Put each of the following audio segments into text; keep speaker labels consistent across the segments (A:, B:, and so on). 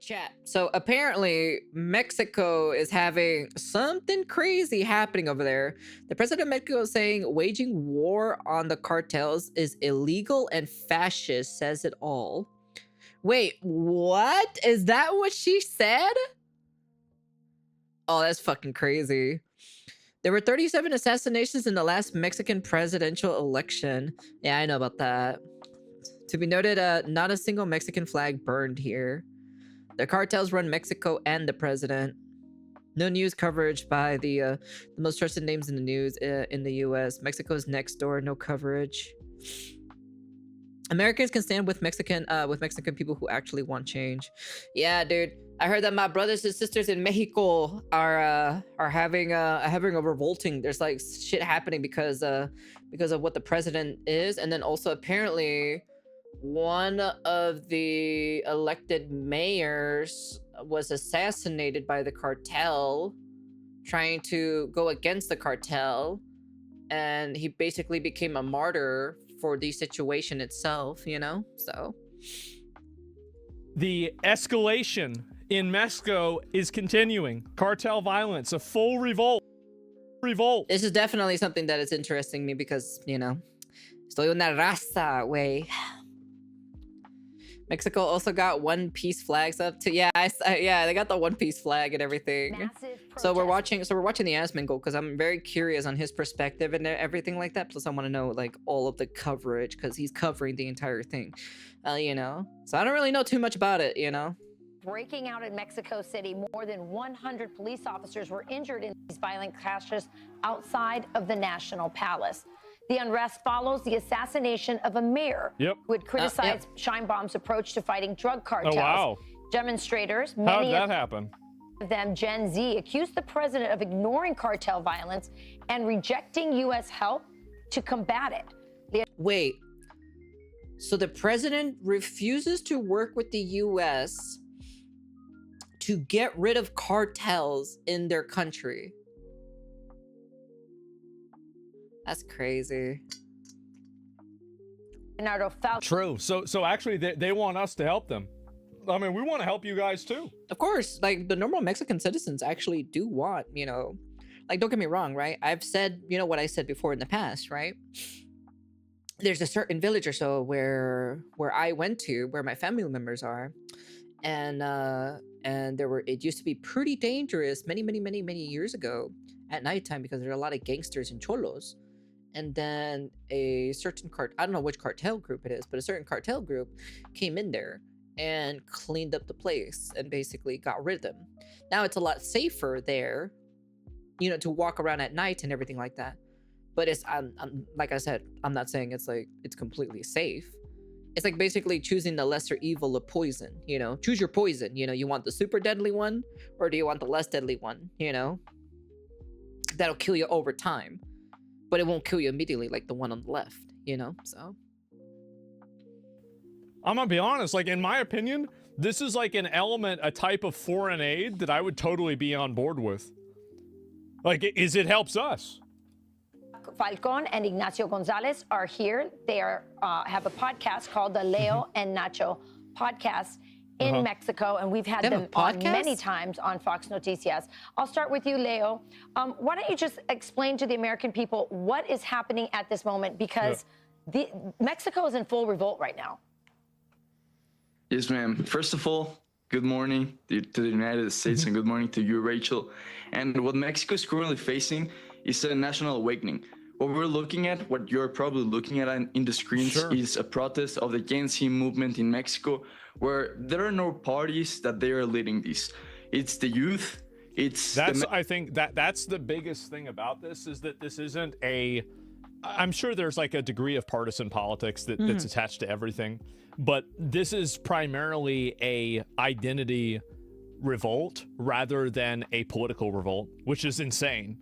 A: chat. So apparently Mexico is having something crazy happening over there. The president of Mexico is saying waging war on the cartels is illegal and fascist, says it all. Wait, what? Is that what she said? Oh, that's fucking crazy. There were 37 assassinations in the last Mexican presidential election. Yeah, I know about that. To be noted, not a single Mexican flag burned here. The cartels run Mexico and the president. No news coverage by the most trusted names in the news in the U.S. Mexico's next door, no coverage. Americans can stand with Mexican people who actually want change. Yeah, dude. I heard that my brothers and sisters in Mexico are having a revolting. There's like shit happening because of what the president is, and then also apparently one of the elected mayors was assassinated by the cartel, trying to go against the cartel, and he basically became a martyr for the situation itself, you know? So
B: the escalation in Mexico is continuing. Cartel violence, a full revolt.
A: This is definitely something that is interesting me because, you know, estoy una raza, way. Mexico also got One Piece flags up to yeah, they got the One Piece flag and everything. So we're watching the asmongold because I'm very curious on his perspective and everything like that. Plus I want to know like all of the coverage because he's covering the entire thing, you know. So I don't really know too much about it, you know.
C: Breaking out in Mexico City, more than 100 police officers were injured in these violent clashes outside of the National Palace. The unrest follows the assassination of a mayor who had criticized Sheinbaum's approach to fighting drug cartels.
B: Oh, wow.
C: Demonstrators,
B: how did that happen?
C: Of them, Gen Z, accused the president of ignoring cartel violence and rejecting U.S. help to combat it.
A: Wait, so the president refuses to work with the U.S. to get rid of cartels in their country? That's crazy.
B: True. So actually, they want us to help them. I mean, we want to help you guys too.
A: Of course, like the normal Mexican citizens actually do want, you know, like don't get me wrong, right? I've said, you know, what I said before in the past, right? There's a certain village or so where I went to, where my family members are, and it used to be pretty dangerous many years ago at nighttime because there are a lot of gangsters and cholos. And then a certain I don't know which cartel group it is, but a certain cartel group came in there and cleaned up the place and basically got rid of them. Now it's a lot safer there, you know, to walk around at night and everything like that. But it's, I'm like I said, I'm not saying it's like, it's completely safe. It's like basically choosing the lesser evil of poison, you know? Choose your poison, you know? You want the super deadly one, or do you want the less deadly one, you know? That'll kill you over time. But it won't kill you immediately like the one on the left, you know? So
B: I'm gonna be honest, like in my opinion, this is like an element, a type of foreign aid that I would totally be on board with. Like, it helps us.
C: Falcon and Ignacio Gonzalez are here. They have a podcast called the Leo and Nacho podcast in Mexico, and we've had them on many times on Fox Noticias. I'll start with you, Leo. Why don't you just explain to the American people what is happening at this moment, because Mexico is in full revolt right now.
D: Yes, ma'am. First of all, good morning to the United States and good morning to you, Rachel. And what Mexico is currently facing is a national awakening. What we're looking at, what you're probably looking at in the screens, is a protest of the Gen Z movement in Mexico, where there are no parties that they are leading this. It's the youth.
B: I think that's the biggest thing about this, is that this isn't I'm sure there's like a degree of partisan politics that's attached to everything, but this is primarily a identity revolt rather than a political revolt, which is insane.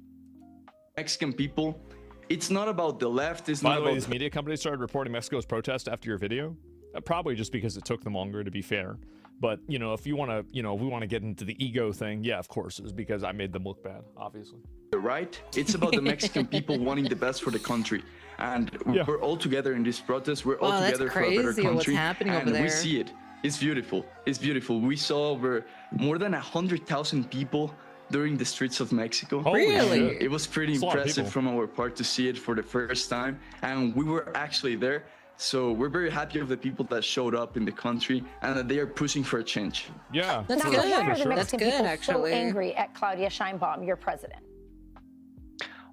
D: Mexican people, it's not about the left. It's
B: By the way, these media companies started reporting Mexico's protest after your video. Probably just because it took them longer, to be fair. But, you know, if you want to, you know, if we want to get into the ego thing, yeah, of course, it's because I made them look bad, obviously.
D: Right? It's about the Mexican people wanting the best for the country. And we're all together in this protest. We're all together for a better country.
A: What's happening
D: and
A: over there.
D: We see it. It's beautiful. It's beautiful. We saw over more than 100,000 people during the streets of Mexico.
B: Holy
A: Really?
B: shit.
D: It was pretty
B: That's a lot of
D: impressive
B: people.
D: from our part to see it for the first time, and we were actually there. So we're very happy of the people that showed up in the country and that they are pushing for a change.
B: Yeah,
A: That's
C: Now,
A: good.
C: why are the
B: sure.
A: That's
C: Mexican
A: good,
C: people
A: actually.
C: so angry at Claudia Sheinbaum, your president?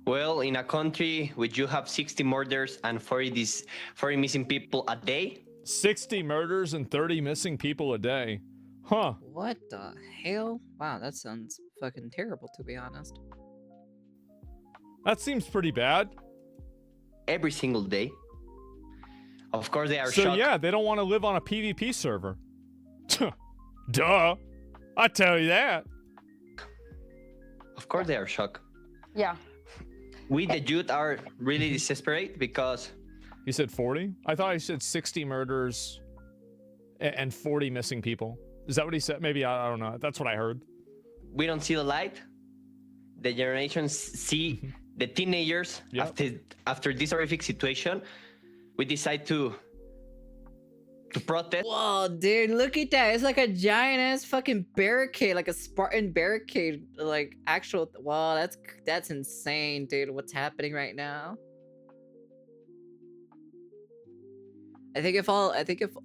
E: Well, in a country which you have 60 murders and 40 missing people a day,
B: 60 murders and 30 missing people a day. Huh.
A: What the hell? Wow, that sounds fucking terrible, to be honest.
B: That seems pretty bad.
E: every single day. Of course, they are
B: So
E: shocked.
B: yeah, they don't want to live on a PvP server. Duh. I tell you that.
E: Of course, they are shocked.
C: Yeah.
E: We, the youth, are really desperate because
B: He said 40? I thought he said 60 murders and 40 missing people. Is that what he said? Maybe, I don't know. That's what I heard.
E: we don't see the light. The generations see the teenagers
B: Yep.
E: after this horrific situation. We decide to protest.
A: Whoa, dude, look at that. It's like a giant ass fucking barricade, like a Spartan barricade, like actual. Wow, that's insane, dude. What's happening right now? I think if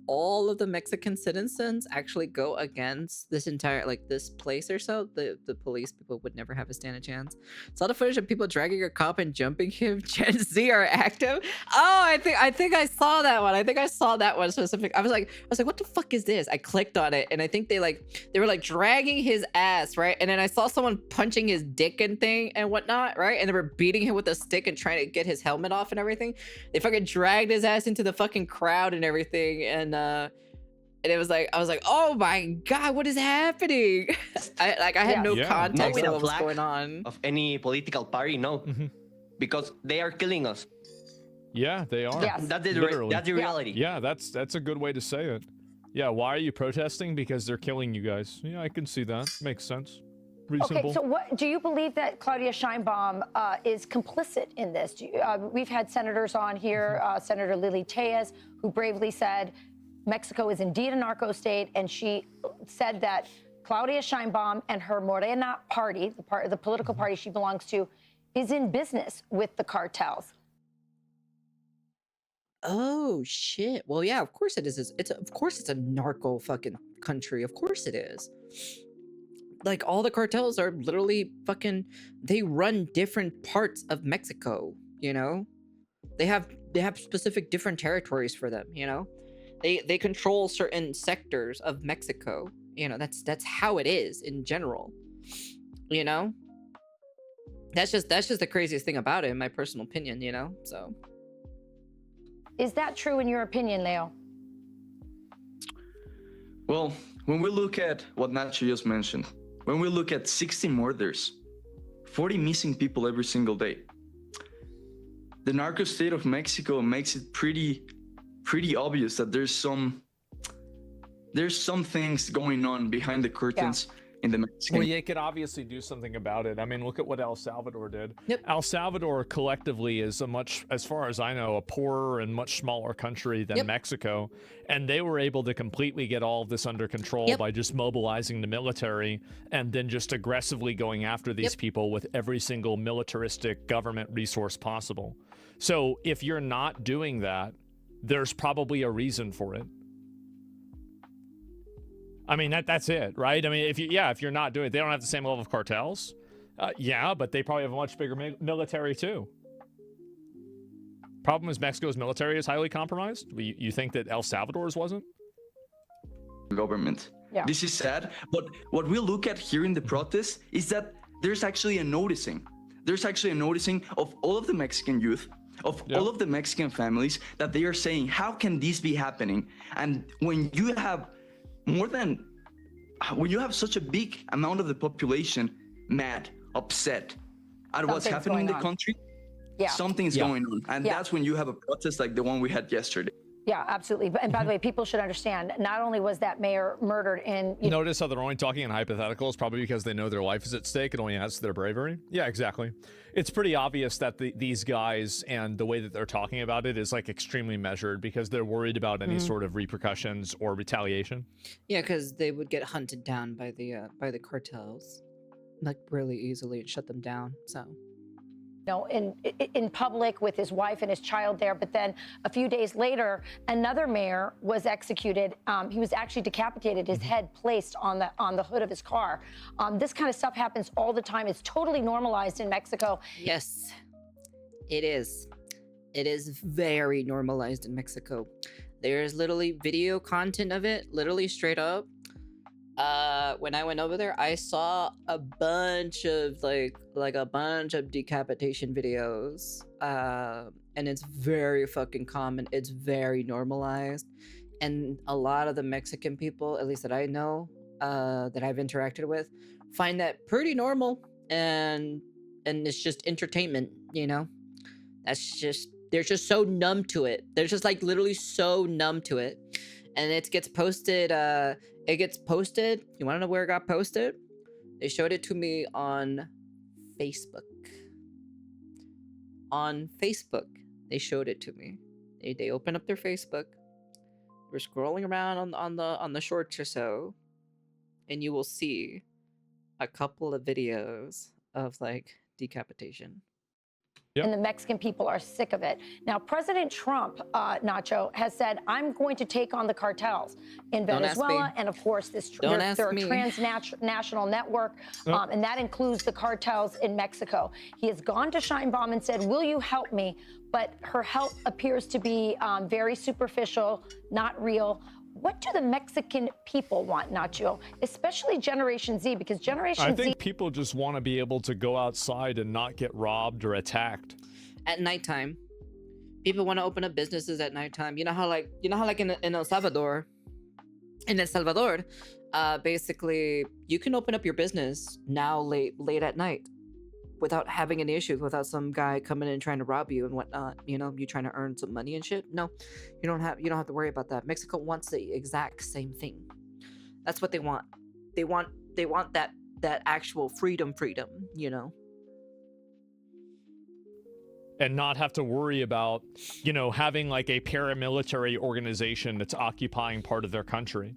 A: all of the Mexican citizens actually go against this entire this place or so, the police people would never have a stand a chance. Saw the footage of people dragging a cop and jumping him. Gen Z are active. Oh, I think I saw that one. I think I saw that one specific. I was like, what the fuck is this? I clicked on it and I think they were like dragging his ass, right? And then I saw someone punching his dick and thing and whatnot, right? And they were beating him with a stick and trying to get his helmet off and everything. They fucking dragged his ass into the fucking crowd and everything, and it was like, I was like, oh my god, what is happening? I had no
B: Yeah.
A: context
E: Not
A: of
E: with
A: what
E: a
A: was
E: flag
A: going on.
E: of any political party, no, because they are killing us.
B: Yeah, they are.
C: Yes.
E: That's the
B: Literally.
E: reality.
B: Yeah, that's a good way to say it. Yeah, why are you protesting? Because they're killing you guys. Yeah, I can see that. Makes sense. Reasonable.
C: Okay, so what do you believe that Claudia Sheinbaum is complicit in this? We've had senators on here, Senator Lily Tejas, who bravely said Mexico is indeed a narco state, and she said that Claudia Sheinbaum and her Morena party, the political party she belongs to, is in business with the cartels.
A: Oh shit. Well, yeah, of course it is. Of course it's a narco fucking country. Of course it is. Like all the cartels are literally fucking, they run different parts of Mexico, you know? They have specific different territories for them, you know? They control certain sectors of Mexico. You know, that's how it is in general. You know? That's just the craziest thing about it, in my personal opinion, you know? So
C: Is that true in your opinion, Leo?
D: Well, when we look at what Nacho just mentioned, when we look at 60 murders, 40 missing people every single day, the narco state of Mexico makes it pretty obvious that there's some things going on behind the curtains in the Mexican.
B: Well, yeah, it could obviously do something about it. I mean, look at what El Salvador did.
A: Yep.
B: El Salvador collectively is a much, as far as I know, a poorer and much smaller country than
A: Yep.
B: Mexico. And they were able to completely get all of this under control
A: Yep.
B: by just mobilizing the military and then just aggressively going after these
A: Yep.
B: people with every single militaristic government resource possible. So if you're not doing that, there's probably a reason for it. I mean, that's it, right? I mean, if you're not doing it, they don't have the same level of cartels. Yeah, but they probably have a much bigger military too. Problem is Mexico's military is highly compromised. You think that El Salvador's wasn't?
D: Government.
C: Yeah.
D: This is sad, but what we look at here in the protest is that there's actually a noticing. There's actually a noticing of all of the Mexican youth, of all of the Mexican families, that they are saying, how can this be happening? And when you have such a big amount of the population mad, upset at what's
C: Something's
D: happening in
C: going
D: the
C: on.
D: country,
C: Yeah.
D: something's going on. And
C: Yeah.
D: that's when you have a protest like the one we had yesterday.
C: Yeah, absolutely. And by the way, people should understand, not only was that mayor murdered in...
B: Notice how they're only talking in hypotheticals, probably because they know their life is at stake. It only adds to their bravery. Yeah, exactly. It's pretty obvious that these guys and the way that they're talking about it is like extremely measured because they're worried about any sort of repercussions or retaliation.
A: Yeah, because they would get hunted down by the cartels, like really easily, and shut them down. So...
C: in public with his wife and his child there. But then a few days later, another mayor was executed. He was actually decapitated, his head placed on the hood of his car. This kind of stuff happens all the time. It's totally normalized in Mexico.
A: Yes, it is. It is very normalized in Mexico. There's literally video content of it, literally straight up. When I went over there, I saw a bunch of like a bunch of decapitation videos. And it's very fucking common. It's very normalized. And a lot of the Mexican people, at least that I know, that I've interacted with, find that pretty normal, and it's just entertainment, you know? That's just, they're just so numb to it. They're just like literally so numb to it. And it gets posted, you wanna know where it got posted? They showed it to me on Facebook. On Facebook, they showed it to me. They opened up their Facebook. We're scrolling around on the shorts or so, and you will see a couple of videos of like decapitation.
B: Yep.
C: And the Mexican people are sick of it. Now, President Trump, Nacho, has said, I'm going to take on the cartels in Venezuela, and of course, their transnational network, and that includes the cartels in Mexico. He has gone to Sheinbaum and said, will you help me? But her help appears to be very superficial, not real. What do the Mexican people want, Nacho? Especially Generation Z, because
B: I think people just want to be able to go outside and not get robbed or attacked.
A: At nighttime. People want to open up businesses at nighttime. You know how like in El Salvador, basically you can open up your business now late at night without having any issues, without some guy coming in and trying to rob you and whatnot. You know, you trying to earn some money and shit. No, you don't have to worry about that. Mexico wants the exact same thing. That's what they want. They want that actual freedom, you know.
B: And not have to worry about, you know, having like a paramilitary organization that's occupying part of their country.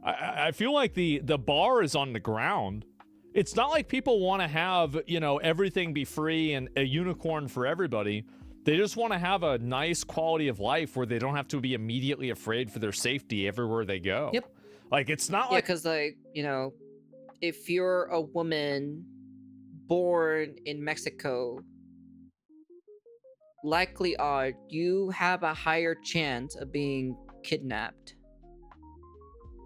B: I feel like the bar is on the ground. It's not like people want to have, you know, everything be free and a unicorn for everybody. They just want to have a nice quality of life where they don't have to be immediately afraid for their safety everywhere they go.
A: Yep.
B: Like, it's not like...
A: because, like, you know, if you're a woman born in Mexico, likely odd, you have a higher chance of being kidnapped.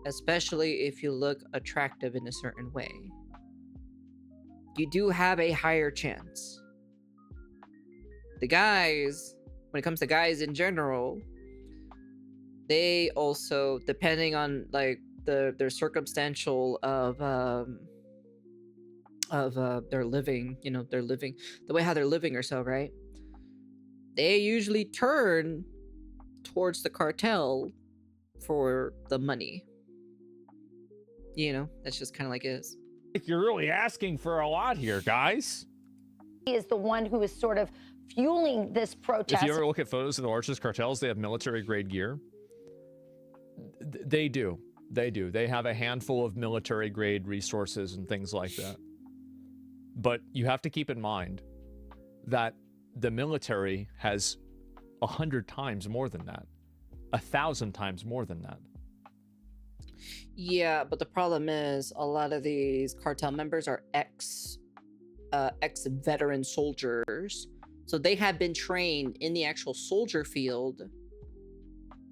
A: Especially if you look attractive in a certain way. You do have a higher chance. The guys, when it comes to guys in general, they also, depending on like their circumstantial of their living, you know, the way how they're living or so, right? They usually turn towards the cartel for the money. You know, that's just kind of like it is.
B: You're really asking for a lot here, guys.
C: He is the one who is sort of fueling this protest.
B: If you ever look at photos of the largest cartels, they have military-grade gear. They do. They have a handful of military-grade resources and things like that. But you have to keep in mind that the military has 100 times more than that. 1,000 times more than that.
A: Yeah, but the problem is a lot of these cartel members are ex-veteran soldiers. So they have been trained in the actual soldier field.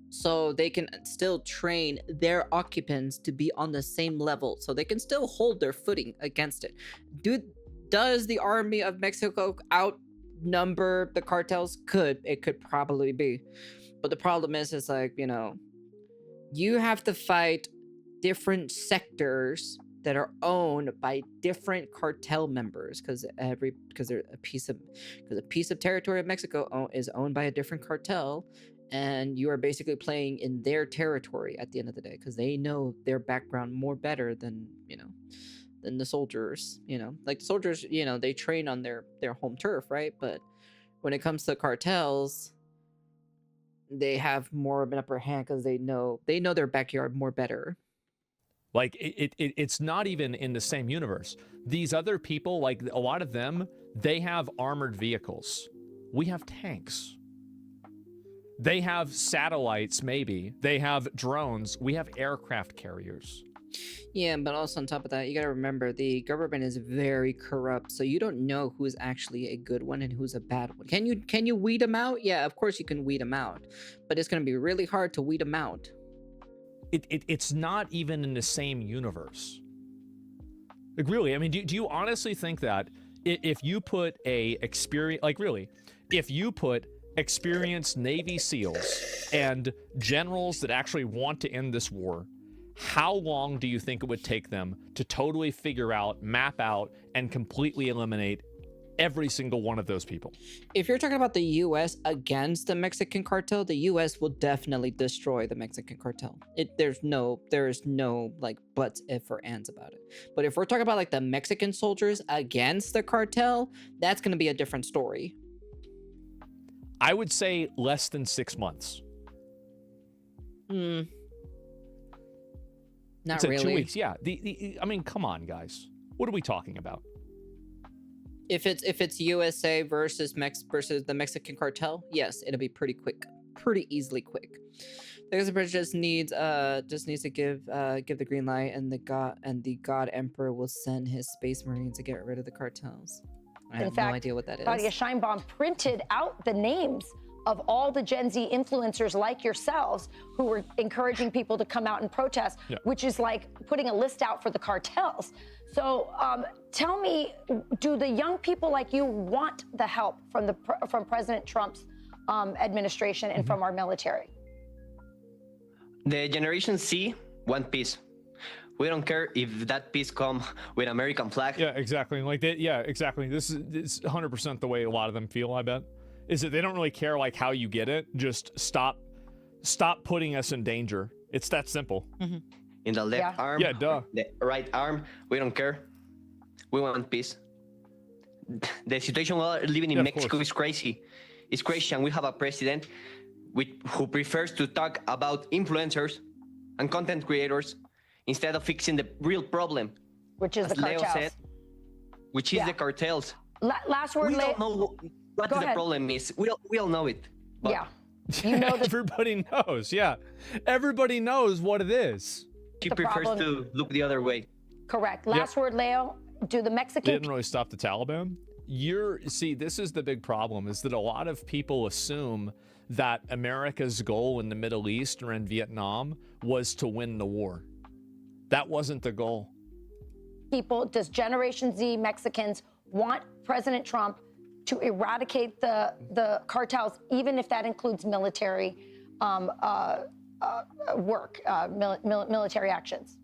A: So they can still train their occupants to be on the same level. So they can still hold their footing against it. Does the army of Mexico outnumber the cartels? It could probably be. But the problem is, it's like, you know, you have to fight different sectors that are owned by different cartel members, because a piece of territory of Mexico is owned by a different cartel, and you are basically playing in their territory at the end of the day, because they know their background more better than than the soldiers. Like the soldiers, they train on their home turf, right? But when it comes to cartels, they have more of an upper hand because they know their backyard more better.
B: Like it's not even in the same universe. These other people, like a lot of them, they have armored vehicles. We have tanks. They have satellites, maybe. They have drones. We have aircraft carriers.
A: Yeah, but also on top of that, you gotta remember the government is very corrupt, so you don't know who's actually a good one and who's a bad one. Can you weed them out? Yeah, of course you can weed them out, but it's gonna be really hard to weed them out.
B: It's not even in the same universe. Like really, I mean, do you honestly think that if you put if you put experienced Navy SEALs and generals that actually want to end this war, how long do you think it would take them to totally figure out, map out, and completely eliminate every single one of those people?
A: If you're talking about the U.S. against the Mexican cartel, the U.S. will definitely destroy the Mexican cartel. There is no like buts, if, or ands about it. But if we're talking about like the Mexican soldiers against the cartel, that's going to be a different story.
B: I would say less than 6 months.
A: Not
B: it's
A: really.
B: 2 weeks. Yeah. I mean, come on, guys. What are we talking about?
A: If it's USA versus the Mexican cartel, yes, it'll be pretty quick, pretty easily quick. The Mexican president just needs to give the green light, and the God Emperor will send his space marines to get rid of the cartels. I have no idea what that is.
C: Claudia Scheinbaum printed out the names of all the Gen Z influencers like yourselves who were encouraging people to come out and protest, which is like putting a list out for the cartels. So tell me, do the young people like you want the help from President Trump's administration and from our military?
E: The Generation C want peace. We don't care if that peace come with American flag.
B: Yeah, exactly. Like that. Yeah, exactly. This is 100% the way a lot of them feel, I bet. Is that they don't really care like how you get it. Just stop putting us in danger. It's that simple.
A: Mm-hmm.
E: In the left arm, the right arm, we don't care. We want peace. The situation we're living in Mexico is crazy. It's crazy, and we have a president who prefers to talk about influencers and content creators instead of fixing the real problem,
C: which is the cartels.
E: Leo said, which is the cartels.
C: Last word,
E: we don't know what the problem is. We all know it.
C: Yeah. You know
B: everybody knows. Yeah. Everybody knows what it is.
E: She prefers to look the other way.
C: Correct. Last word, Leo. Do the Mexican...
B: They didn't really stop the Taliban. See, this is the big problem, is that a lot of people assume that America's goal in the Middle East or in Vietnam was to win the war. That wasn't the goal.
C: Does Generation Z Mexicans want President Trump to eradicate the cartels, even if that includes military military actions?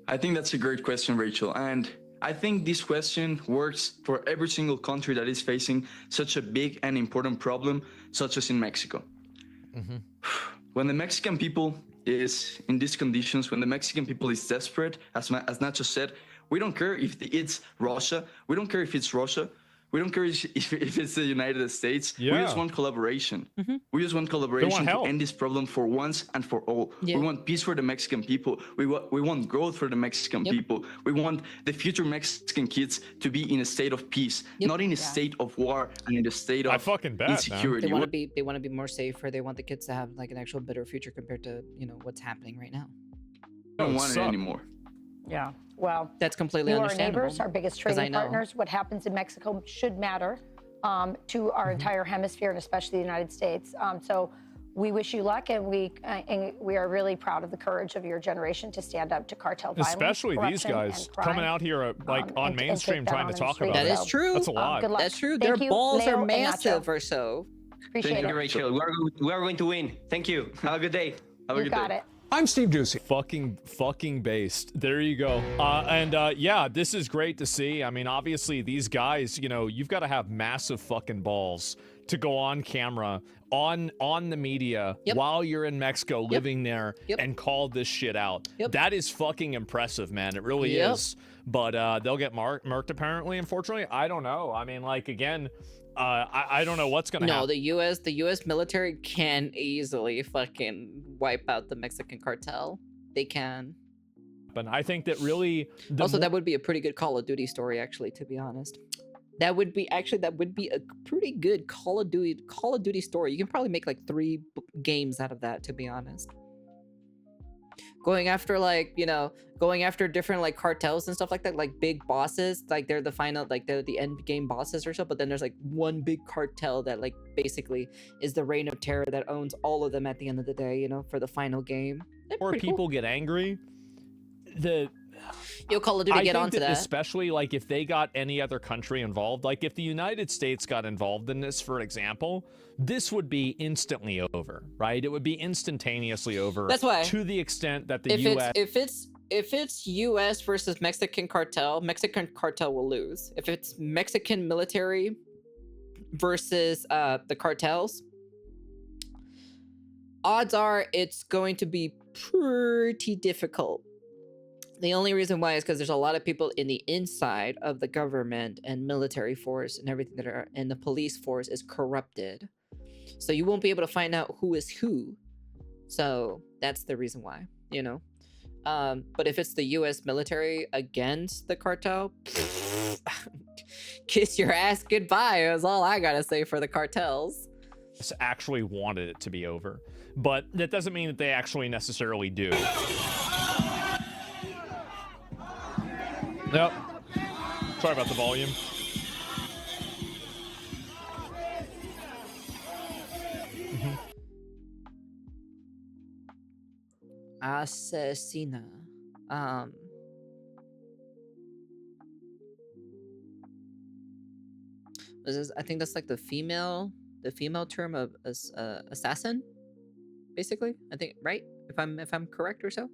D: I think that's a great question, Rachel. And I think this question works for every single country that is facing such a big and important problem, such as in Mexico. Mm-hmm. When the Mexican people is in these conditions, when the Mexican people is desperate, as Nacho said, we don't care if it's Russia. We don't care if it's Russia. We don't care if it's the United States. Yeah. We just want collaboration. Mm-hmm. We just want collaboration to end this problem for once and for all. Yeah. We want peace for the Mexican people. We want growth for the Mexican people. We want the future Mexican kids to be in a state of peace, not in a state of war and in a state of insecurity.
A: They want to be more safer. They want the kids to have like an actual better future compared to what's happening right now.
D: I don't want it anymore.
C: Yeah. Well,
A: that's completely understandable.
C: Our neighbors, our biggest trading partners. What happens in Mexico should matter to our entire hemisphere, and especially the United States. So we wish you luck, and we are really proud of the courage of your generation to stand up to cartel violence,
B: especially these guys coming out here on mainstream trying to talk about it.
A: That is true.
B: That's a lot.
C: Good luck.
A: That's true. Their balls are massive or so.
C: Appreciate it.
E: Thank you, Rachel. We are going to win. Thank you. Have a good day. Have a good day.
C: You got it.
B: I'm Steve Ducey. Fucking based. There you go. Yeah, this is great to see. I mean, obviously these guys, you've got to have massive fucking balls to go on camera on the media while you're in Mexico living there and call this shit out. That is fucking impressive, man. It really is. But they'll get murked apparently, unfortunately. I don't know. I mean, like, again, I don't know what's gonna happen.
A: No, the US military can easily fucking wipe out the Mexican cartel. They can.
B: But I think that really
A: that would be a pretty good Call of Duty story, actually, to be honest. That would be a pretty good Call of Duty story. You can probably make like 3 games out of that, to be honest. Going after different like cartels and stuff like that, like big bosses, like they're the end game bosses or so, but then there's like one big cartel that like basically is the reign of terror that owns all of them at the end of the day, for the final game.
B: Or people get angry.
A: Call of Duty get onto that.
B: Especially like if they got any other country involved, like if the United States got involved in this, for example, this would be instantly over, right? It would be instantaneously over.
A: That's why,
B: to the extent that the US...
A: If it's US versus Mexican cartel will lose. If it's Mexican military versus the cartels, odds are it's going to be pretty difficult. The only reason why is because there's a lot of people in the inside of the government and military force and everything and the police force is corrupted. So you won't be able to find out who is who. So that's the reason why, But if it's the US military against the cartel, kiss your ass goodbye is all I gotta say for the cartels.
B: Actually wanted it to be over. But that doesn't mean that they actually necessarily do. Yep. Sorry about the volume.
A: Asesina. I think that's like the female term of assassin, basically. I think, right? If I'm correct or so.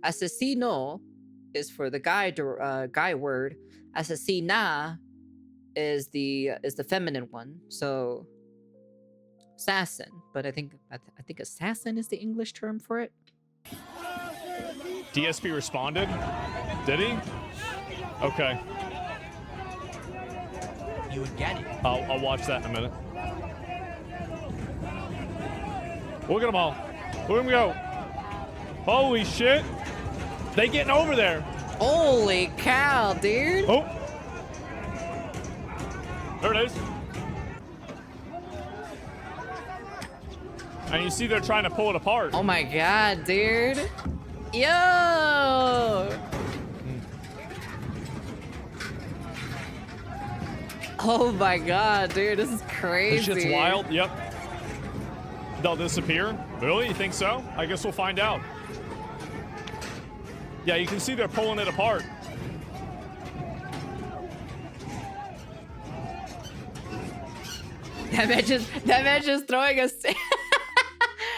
A: Asesino is for the guy word. Asesina is the feminine one. So assassin, but I think assassin is the English term for it.
B: DSP responded? Did he? Okay.
F: You would get it.
B: I'll watch that in a minute. Look at them all. Look at them go. Holy shit. They getting over there.
A: Holy cow, dude.
B: Oh. There it is. And you see they're trying to pull it apart.
A: Oh my god, dude. Yo. Oh my god, dude. This is crazy.
B: This shit's wild. Yep. They'll disappear? Really? You think so? I guess we'll find out. Yeah, you can see they're pulling it apart.
A: That man just throwing a stick.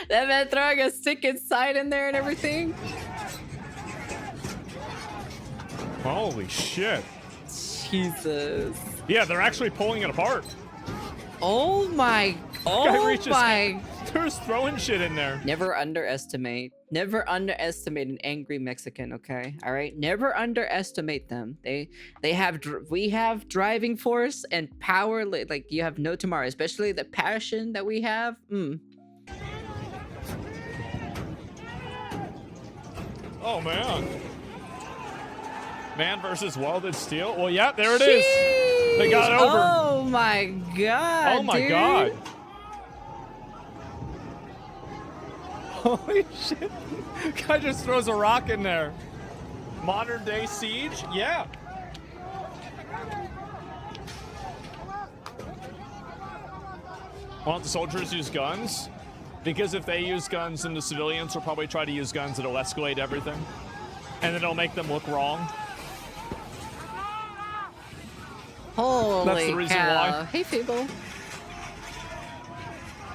A: That man throwing a stick inside in there and everything.
B: Holy shit.
A: Jesus.
B: Yeah, they're actually pulling it apart.
A: Oh my. Oh my.
B: They're just throwing shit in there.
A: Never underestimate an angry Mexican, okay? All right? Never underestimate them. We have driving force and power, like you have no tomorrow, especially the passion that we have.
B: Oh, man. Man versus welded steel? Well, yeah, there it is. They got over.
A: Oh, my God,
B: Oh, my
A: dude.
B: God. Holy shit. Guy just throws a rock in there. Modern day siege? Yeah. Why don't the soldiers use guns? Because if they use guns, then the civilians will probably try to use guns. It'll escalate everything. And then it'll make them look wrong.
A: Holy
B: That's the reason
A: cow.
B: why.
A: Hey, people.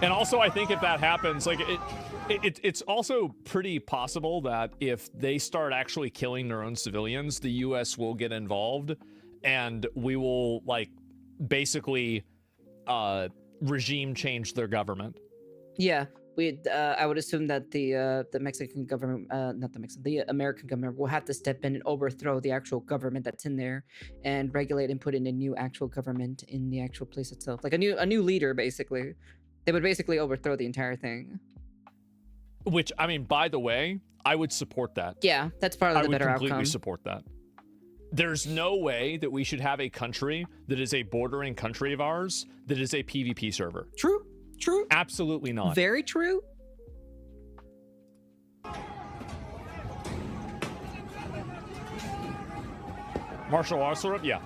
B: And also, I think if that happens, like it's also pretty possible that if they start actually killing their own civilians, the U.S. will get involved, and we will like basically regime changed their government.
A: Yeah, I would assume that the Mexican government, not the Mexican, the American government will have to step in and overthrow the actual government that's in there, and regulate and put in a new actual government in the actual place itself, like a new leader. Basically, they would basically overthrow the entire thing.
B: Which, I mean, by the way, I would support that.
A: Yeah, that's part of the better outcome.
B: I would completely support that. There's no way that we should have a country that is a bordering country of ours that is a PvP server.
A: True.
B: Absolutely not.
A: Very true.
B: Martial arts server? Yeah.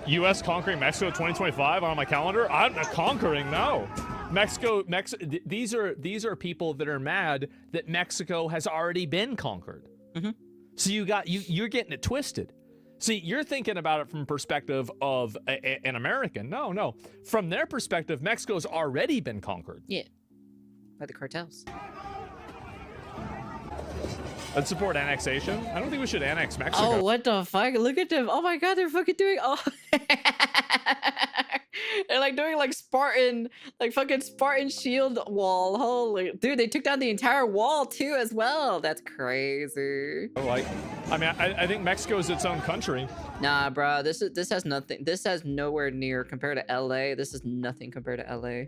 B: U.S. conquering Mexico 2025 on my calendar? I'm not conquering, no. Mexico, these are people that are mad that Mexico has already been conquered.
A: Mm-hmm.
B: So you're getting it twisted. See, you're thinking about it from perspective of an American. No. From their perspective, Mexico's already been conquered.
A: Yeah. By the cartels.
B: Let's support annexation. I don't think we should annex Mexico.
A: Oh, what the fuck? Look at them. Oh my god, they're fucking doing they're like doing like fucking Spartan shield wall. Holy dude, they took down the entire wall too as well. That's crazy.
B: Like, I mean, I think Mexico is its own country.
A: Nah, bro, this has nothing. This has nowhere near compared to LA. This is nothing compared to LA.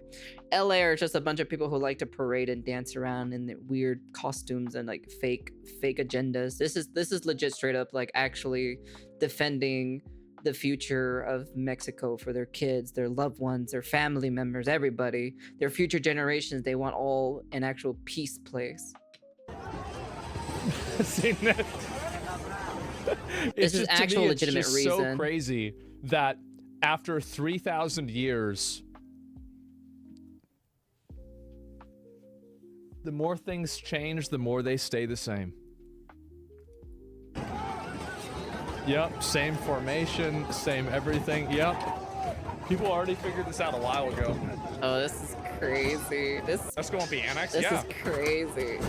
A: LA are just a bunch of people who like to parade and dance around in their weird costumes and like fake agendas. This is legit straight up like actually defending the future of Mexico for their kids, their loved ones, their family members, everybody, their future generations. They want all an actual peace place.
B: See, this
A: is actual legitimate reason.
B: It's so crazy that after 3,000 years, the more things change, the more they stay the same. Yep, same formation, same everything. Yep. People already figured this out a while ago.
A: Oh, this is crazy.
B: That's going to be annexed?
A: This
B: yeah.
A: is crazy.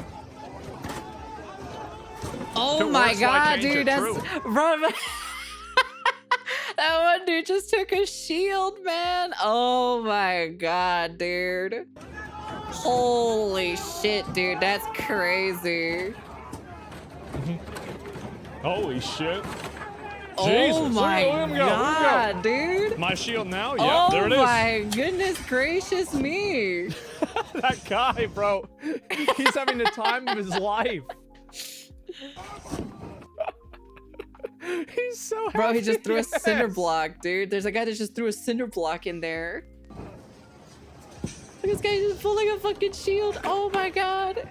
A: Oh my god, dude, that's bro. That one dude just took a shield, man. Oh my god, dude. Holy shit, dude, that's crazy.
B: Holy shit.
A: Jesus. Oh my
B: god,
A: dude.
B: My shield now? Yeah, there it is.
A: Oh my goodness gracious me.
B: That guy, bro. He's having the time of his life. He's so happy.
A: Bro, he just threw a cinder block, dude. There's a guy that just threw a cinder block in there. Look, this guy just pulling a fucking shield. Oh my god.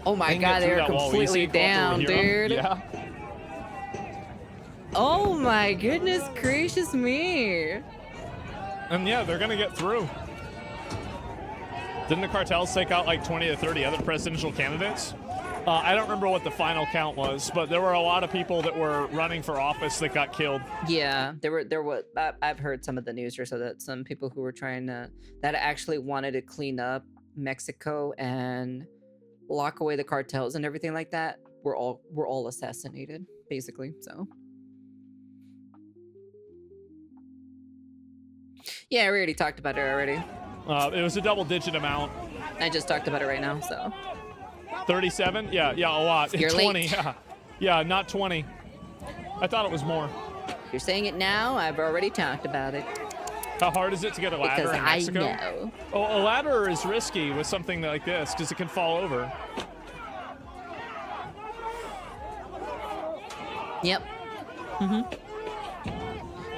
A: Oh my god, they are completely down, dude.
B: Yeah.
A: Oh my goodness gracious me.
B: And yeah, they're gonna get through. Didn't the cartels take out like 20 to 30 other presidential candidates? I don't remember what the final count was, but there were a lot of people that were running for office that got killed.
A: Yeah, there were. I've heard some of the news or so that some people who were trying to, that actually wanted to clean up Mexico and lock away the cartels and everything like that were all assassinated, basically. So yeah, we already talked about it already.
B: It was a double-digit amount.
A: I just talked about it right now, so.
B: 37? Yeah, a lot.
A: You're
B: 20,
A: late.
B: Yeah, not 20. I thought it was more.
A: You're saying it now, I've already talked about it.
B: How hard is it to get a ladder in Mexico?
A: I know.
B: Oh, a ladder is risky with something like this because it can fall over.
A: Yep.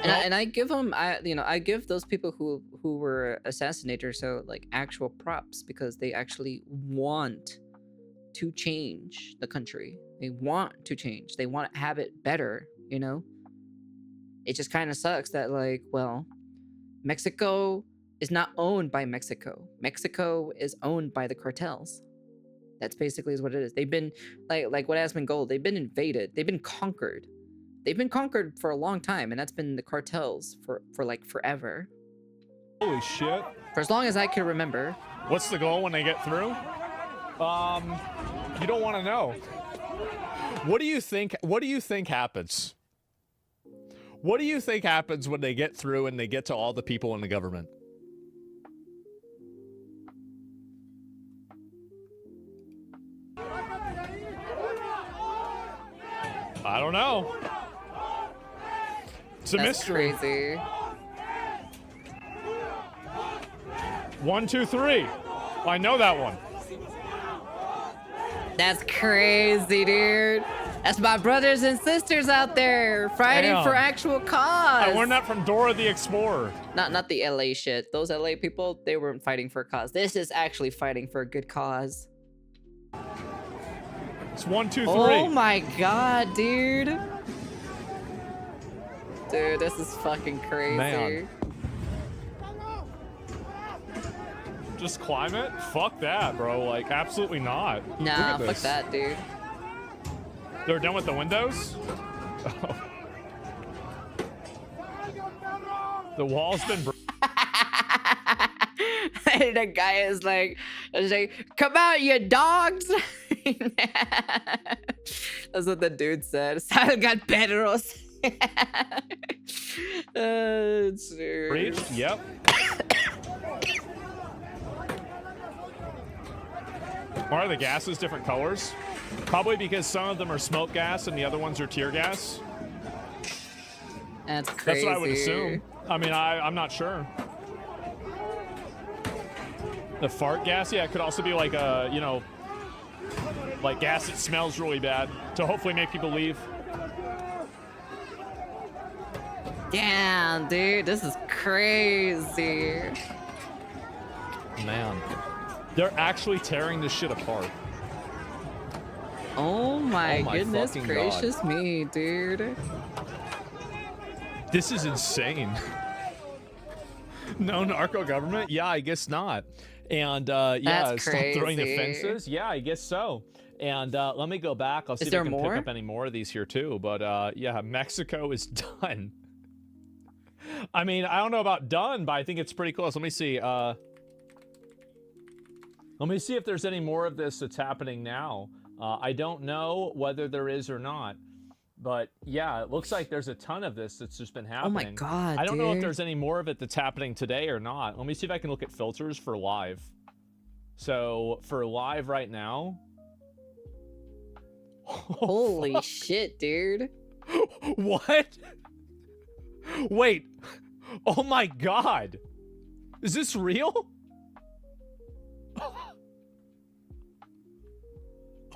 A: And I give them, I give those people who were assassinators so like actual props because they actually want to change the country. They want to change. They want to have it better, you know? It just kind of sucks that like, well, Mexico is not owned by Mexico. Mexico is owned by the cartels. That's basically is what it is. They've been like what asmongold, they've been invaded. They've been conquered. They've been conquered for a long time, and that's been the cartels for like forever.
B: Holy shit.
A: For as long as I can remember.
B: What's the goal when they get through? You don't want to know. What do you think happens? What do you think happens when they get through and they get to all the people in the government? I don't know. It's a mystery.
A: Crazy.
B: 1, 2, 3. I know that one.
A: That's crazy, dude. That's my brothers and sisters out there fighting
B: Damn.
A: for actual cause.
B: I learned that from Dora the Explorer.
A: Not the LA shit. Those LA people, they weren't fighting for a cause. This is actually fighting for a good cause.
B: It's 1, 2, 3.
A: Oh my god, dude. Dude, this is fucking crazy.
B: Man. Just climb it? Fuck that, bro. Like, absolutely not. Look
A: Nah,
B: at
A: fuck
B: this.
A: that, dude.
B: They're done with the windows? The wall's been...
A: And the guy is like, come out, you dogs. That's what the dude said. Salgan perros.
B: Breach? Yep. Why are the gases different colors? Probably because some of them are smoke gas and the other ones are tear gas.
A: That's crazy.
B: That's what I would assume. I mean, I'm not sure. The fart gas? Yeah, it could also be like a, you know, like gas that smells really bad to hopefully make people leave.
A: Damn, dude, this is crazy.
B: Man. They're actually tearing this shit apart.
A: Oh my goodness
B: fucking
A: gracious
B: God.
A: me, dude.
B: This is insane. No narco government? Yeah, I guess not. And yeah,
A: That's
B: stop throwing the
A: crazy.
B: fences. Yeah, I guess so. And let me go back. I'll see if I
A: there
B: can
A: more?
B: pick up any more of these here too. But yeah, Mexico is done. I mean, I don't know about done, but I think it's pretty close. Let me see. Let me see if there's any more of this that's happening now. I don't know whether there is or not. But yeah, it looks like there's a ton of this that's just been happening.
A: Oh my god,
B: I don't know if
A: dude.
B: there's any more of it that's happening today or not. Let me see if I can look at filters for live. So for live right now.
A: Holy shit, dude.
B: What? Wait. Oh my god. Is this real?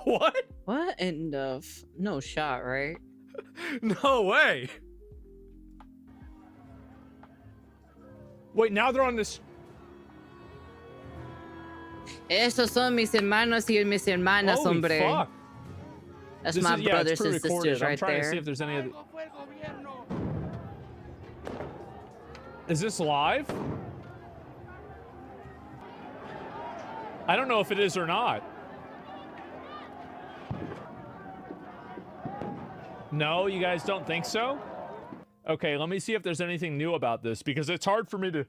B: What?
A: What in the no shot, right?
B: No way. Wait, now they're on this.
A: Esos son mis hermanos y mis hermanas,
B: Holy
A: hombre.
B: fuck.
A: That's
B: This
A: my
B: is, yeah,
A: brothers
B: it's
A: and
B: pre-recorded.
A: sisters
B: I'm
A: right
B: trying to see
A: there.
B: if there's any other. Is this live? I don't know if it is or not. No, you guys don't think so? Okay, let me see if there's anything new about this because it's hard for me to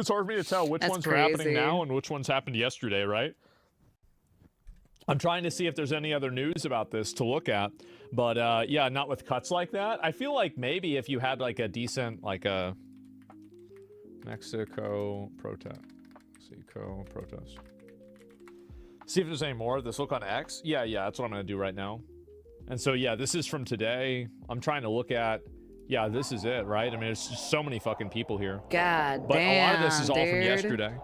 B: tell which
A: That's
B: ones are happening
A: crazy.
B: now and which ones happened yesterday, right? I'm trying to see if there's any other news about this to look at, but yeah, not with cuts like that. I feel like maybe if you had like a decent, like a Mexico protest. See if there's any more. This look on X. Yeah, that's what I'm gonna do right now. And so yeah, this is from today. I'm trying to look at. Yeah, this is it, right? I mean, there's just so many fucking people here.
A: God
B: But
A: damn,
B: a lot of this is all from
A: dude.
B: yesterday.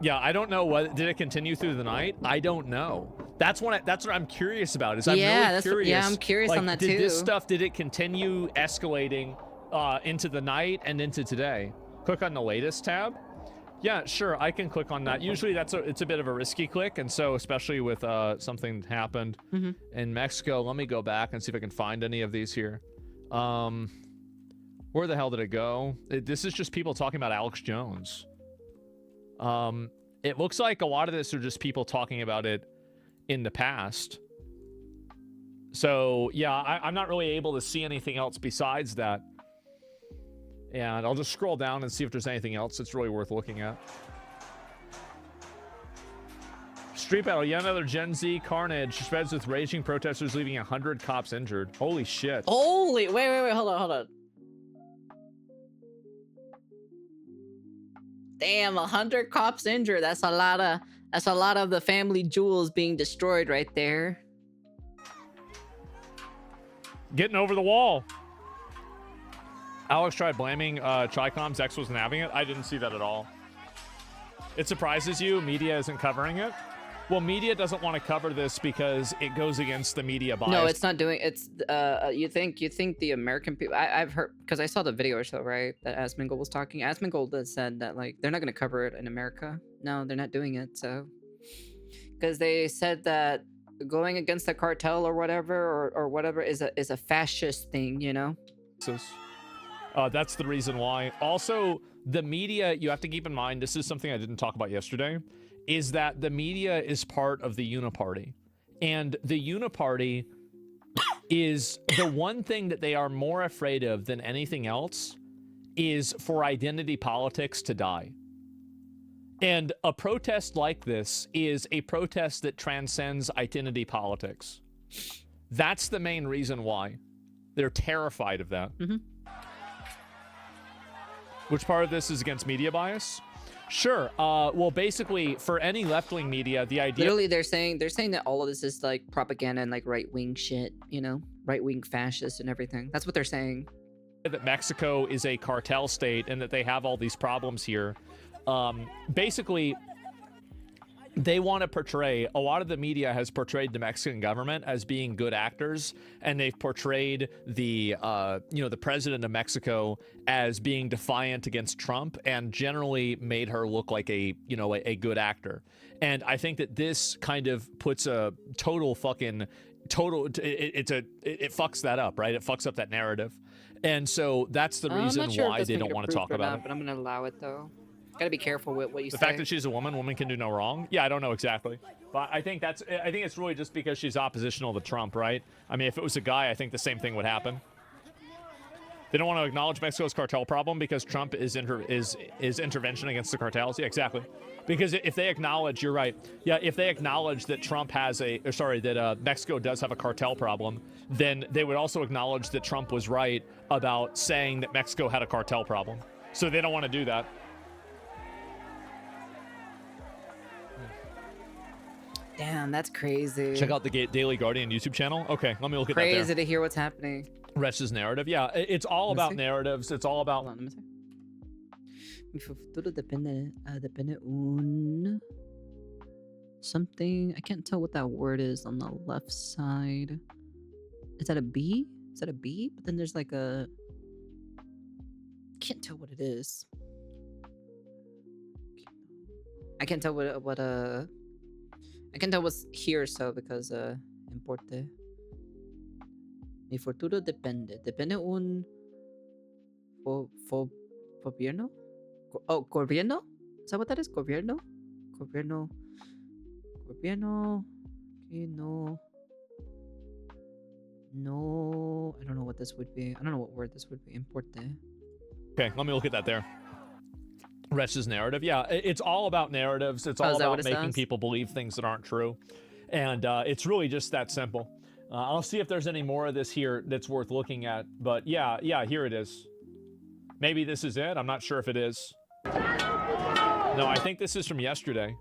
B: Yeah, I don't know what did it continue through the night. I don't know. That's what I'm curious about. Is I'm really curious.
A: Yeah, I'm curious
B: like,
A: on that
B: did
A: too.
B: this stuff did it continue escalating into the night and into today? Click on the latest tab. Yeah, sure, I can click on that. Usually it's a bit of a risky click, and so especially with something that happened in Mexico. Let me go back and see if I can find any of these here. Where the hell did it go? This is just people talking about Alex Jones. It looks like a lot of this are just people talking about it in the past. So yeah, I'm not really able to see anything else besides that. And I'll just scroll down and see if there's anything else that's really worth looking at. Street battle, yet another Gen Z carnage spreads with raging protesters leaving 100 cops injured. Holy shit.
A: Holy, wait, hold on. Damn, 100 cops injured. That's a lot of the family jewels being destroyed right there.
B: Getting over the wall. Alex tried blaming Tricom's ex wasn't having it. I didn't see that at all. It surprises you media isn't covering it? Well, media doesn't want to cover this because it goes against the media bias.
A: No, it's not doing. It's you think the American people? I've heard, because I saw the video or so, right? That Asmongold was talking. Asmongold said that like they're not going to cover it in America. No, they're not doing it. So because they said that going against the cartel or whatever is a fascist thing, you know.
B: That's the reason why. Also, the media, you have to keep in mind, this is something I didn't talk about yesterday, is that the media is part of the Uniparty. And the Uniparty is the one thing that they are more afraid of than anything else is for identity politics to die. And a protest like this is a protest that transcends identity politics. That's the main reason why. They're terrified of that.
A: Mm-hmm.
B: Which part of this is against media bias? Sure. Well, basically, for any left-wing media, the idea...
A: Literally, they're saying that all of this is like propaganda and like right-wing shit, you know? Right-wing fascists and everything. That's what they're saying.
B: That Mexico is a cartel state and that they have all these problems here. Basically, they want to portray, a lot of the media has portrayed the Mexican government as being good actors, and they've portrayed the the president of Mexico as being defiant against Trump, and generally made her look like a good actor. And I think that this kind of puts a it fucks that up, right? It fucks up that narrative. And so that's the reason why they don't want to talk about it.
A: But I'm gonna allow it though. Gotta be careful with what you say.
B: The fact that she's a woman can do no wrong. Yeah, I don't know exactly, but I think it's really just because she's oppositional to Trump, right? I mean, if it was a guy, I think the same thing would happen. They don't want to acknowledge Mexico's cartel problem because Trump is intervention against the cartels. Yeah, exactly. Because if they acknowledge, you're right. Yeah, if they acknowledge that Mexico does have a cartel problem, then they would also acknowledge that Trump was right about saying that Mexico had a cartel problem. So they don't want to do that.
A: Damn, that's crazy.
B: Check out the Daily Guardian YouTube channel. Okay, let me look at that there.
A: Crazy to hear what's happening.
B: Resh's narrative. Yeah, it's all about narratives. It's all about...
A: Hold on, let me see. Mi futuro depende un... Something... I can't tell what that word is on the left side. Is that a B? Is that a B? But then there's like a... Can't tell what it is. I can't tell what I can tell what's here, so because importe. Mi futuro depende un gobierno. Oh, gobierno. Is that what that is? Gobierno. Okay, no. I don't know what this would be. I don't know what word this would be. Importe.
B: Okay, let me look at that there. Resh's narrative. Yeah, it's all about narratives. It's all about making people believe things that aren't true. And it's really just that simple. I'll see if there's any more of this here that's worth looking at. But yeah, here it is. Maybe this is it. I'm not sure if it is. No, I think this is from yesterday.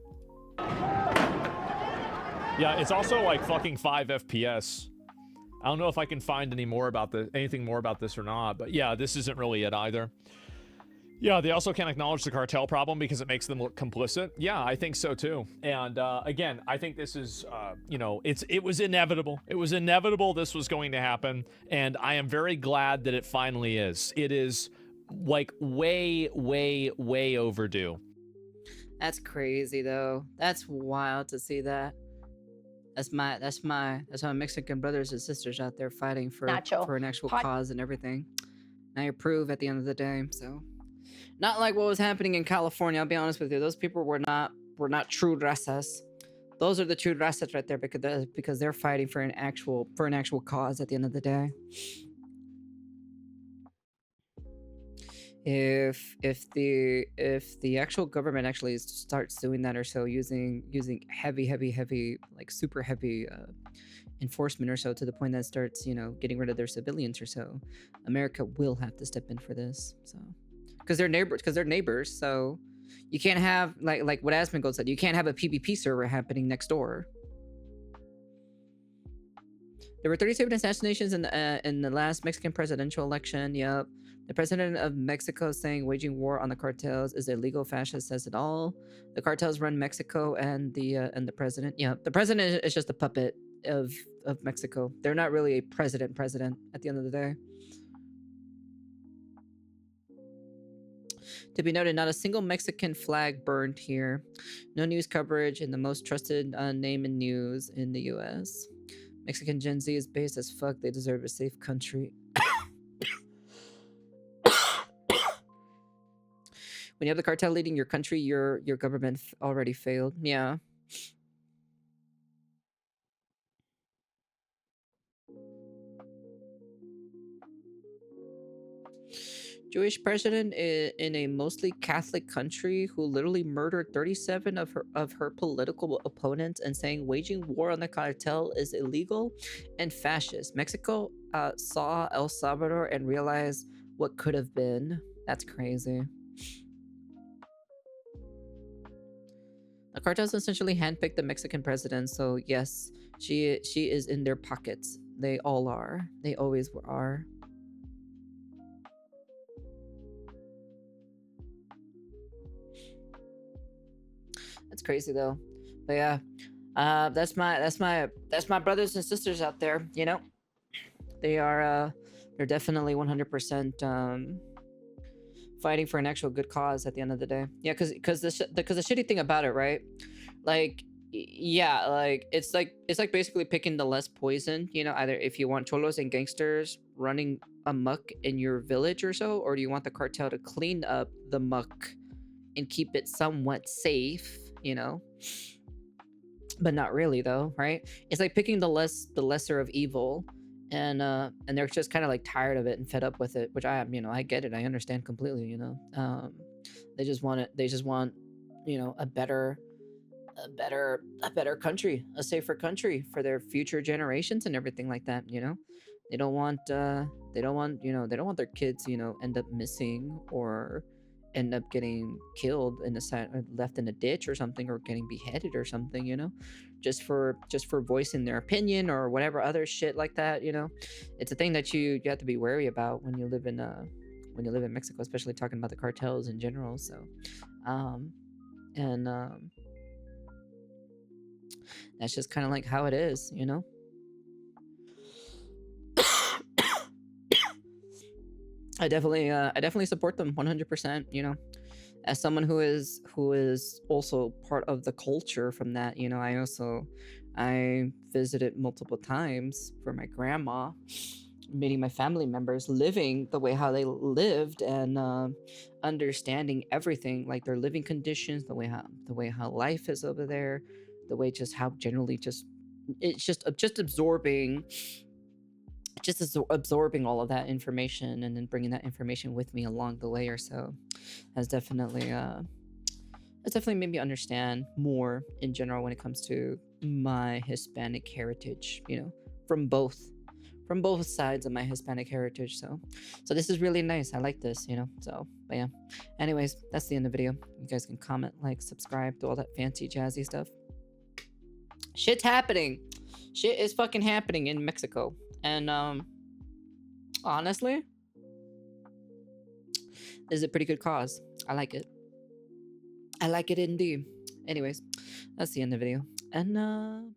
B: Yeah, it's also like fucking 5 FPS. I don't know if I can find anything more about this or not. But yeah, this isn't really it either. Yeah, they also can't acknowledge the cartel problem because it makes them look complicit. Yeah, I think so too. And again, I think this is, it was inevitable. It was inevitable this was going to happen. And I am very glad that it finally is. It is like way, way, way overdue.
A: That's crazy though. That's wild to see that. That's my Mexican brothers and sisters out there fighting for an actual cause and everything. Now you prove at the end of the day, so. Not like what was happening in California. I'll be honest with you. Those people were not true razas. Those are the true razas right there because they're fighting for an actual cause at the end of the day. If the actual government actually starts doing that or so, using heavy like super heavy enforcement or so, to the point that starts, you know, getting rid of their civilians or so, America will have to step in for this. So because they're neighbors, so you can't have like what Asmongold said, you can't have a PvP server happening next door. There were 37 assassinations in the last Mexican presidential election. Yep. The president of Mexico saying waging war on the cartels is illegal. Fascist says it all. The cartels run Mexico, and the president. Yeah, the president is just a puppet of Mexico. They're not really a president at the end of the day. To be noted, not a single Mexican flag burned here. No news coverage in the most trusted name in news in the U.S. Mexican Gen Z is based as fuck. They deserve a safe country. When you have the cartel leading your country, your government already failed. Yeah. Jewish president in a mostly Catholic country who literally murdered 37 of her political opponents, and saying waging war on the cartel is illegal and fascist. Mexico saw El Salvador and realized what could have been. That's crazy. The cartels essentially handpicked the Mexican president, so yes, she is in their pockets. They all are. They always are. That's crazy though. But yeah, that's my brothers and sisters out there. You know, they're definitely 100% fighting for an actual good cause at the end of the day. Yeah, because the shitty thing about it, right? Like, yeah, like it's like basically picking the less poison. You know, either if you want cholos and gangsters running amok in your village or so, or do you want the cartel to clean up the muck and keep it somewhat safe? You know, but not really though, right? It's like picking the lesser of evil, and they're just kind of like tired of it and fed up with it, which I am, you know, I get it, I understand completely, you know. They just want you know, a better country, a safer country for their future generations and everything like that, you know. They don't want you know, they don't want their kids, you know, end up missing or end up getting killed in the side, left in a ditch or something, or getting beheaded or something, you know, just for voicing their opinion or whatever other shit like that, you know. It's a thing that you have to be wary about when you live in Mexico, especially talking about the cartels in general. So that's just kind of like how it is, you know. I definitely support them 100%, you know. As someone who is also part of the culture from that, you know, I visited multiple times for my grandma, meeting my family members, living the way how they lived, and understanding everything, like their living conditions, the way how life is over there, the way just how generally it's just absorbing all of that information, and then bringing that information with me along the way or so, has definitely made me understand more in general when it comes to my Hispanic heritage, you know, from both sides of my Hispanic heritage. So this is really nice. I like this, you know. So, but yeah, anyways, that's the end of the video. You guys can comment, like, subscribe, do all that fancy jazzy stuff. Shit's happening. Shit is fucking happening in Mexico. And honestly, this is a pretty good cause. I like it. I like it indeed. Anyways, that's the end of the video. And